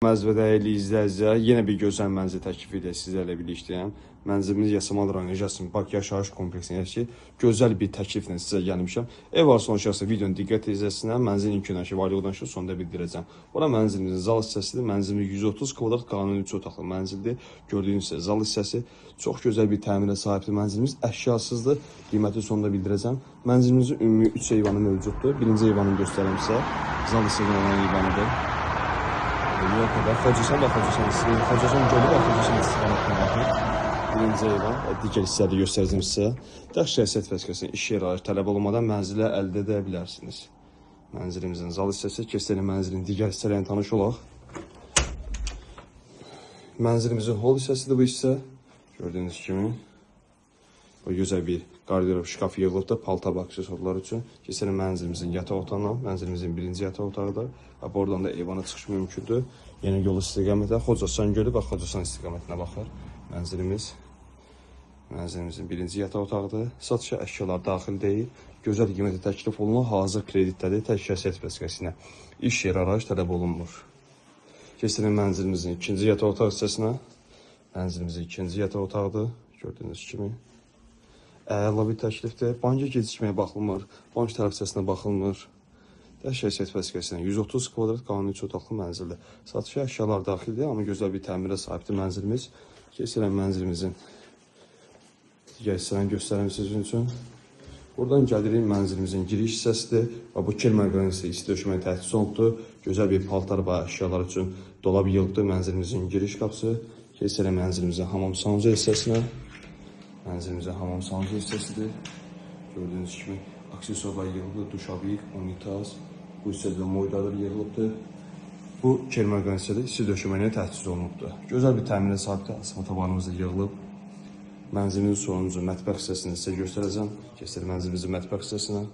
Hörmətli və dəyərli izləyicilər, yenə bir gözəl mənzil təklif ilə sizlərlə birlikdəyəm. Mənzilimiz Yasamal rayonu Jasin Park yaşayış kompleksindəki gözəl bir təkliflə sizə gəlmişəm. Ev arzu olacaqsa videonu diqqət izləsinlər. Mənzilin ilk varlığından sonda bildirəcəm. Bura mənzilimizin zal hissəsidir. Mənzilimiz 130 kvadrat qanuni 3 otaqlı mənzildir. Gördüyünüz zal hissəsi çox gözəl bir təmirə sahibdir. Mənzilimiz əşyasızdır. Qiyməti sonda bildirəcəm. Mənzilimizin ümumi 3 eyvanı mövcuddur. Birinci eyvanı göstərəm sizə. Zal hissəsində olan eyvanıdır. Yok kadar. Xocasan gölü və Xocasan istiqamətində baxır. Birinci eyvan, digər hissədə göstərəcəm sizə. Daş şəxsiyyət vəsiqəsinin iş yeri ayrı tələb olmadan mənzilə əldə edə bilərsiniz. Mənzilimizin zal hissəsi, keçən mənzilin digər hissələrlə tanış olaq. Mənzilimizin hol hissəsidir bu hissə. Gördüyünüz kimi. Bu gözəl bir qardırop şkaf yığılıbdır paltar və aksesuarlar üçün. Keçən mənzilimizin yataq otağına, mənzilimizin birinci yataq otağıdır. Və buradan da eyvana çıxış mümkündür. Yeni yol istiqamətə Xocasan gölü və Xocasan istiqamətinə baxır mənzilimiz. Mənzilimizin birinci yataq otağıdır. Satışa əşyalar daxil deyil. Gözəl qiymətə təklif olunan hazır kreditləri tək şəxsiyyət vəsiqəsinə iş yeri arayış tələb olunmur. Keçən mənzilimizin ikinci yataq otaq hissəsinə. Mənzilimizin ikinci yataq otağıdır. Gördüyünüz kimi. Əla bir təklifdir. Banka gecikməyə baxılmır. Bank tərəfçəsinə baxılmır. Daş şəxsiyyət vəsiqəsindən 130 kvadrat qanuni 3 otaqlı mənzildir. Satışa əşyalar daxildir, amma gözəl bir təmirə sahibdir mənzilimiz. Keçirəm mənzilimizin digər hissələrini göstərəm sizin üçün. Buradan gəlirik mənzilimizin giriş hissəsidir. Və bu kel məqaməsi isti döşəməyə təchiz olunubdur. Gözəl bir paltar və əşyalar üçün dolab yığılıbdır mənzilimizin giriş qapısı. Keçirəm mənzilimizin hamam sanucu hissəsinə. Mənzilimizin hamam sanucu hissəsidir. Gördüyünüz kimi aksesuarlar yığılıbdır, duşabik, unitaz, bu hissədə moydadır yığılıbdır. Bu kel məqaməsi isti döşəməyə təchiz olunubdur. Gözəl bir təmirə sahibdir, asma tavanımız da yığılıb. Mənzilin sonuncu mətbəx hissəsini sizə göstərəcəm. Keçir mənzilimizin mətbəx hissəsinə.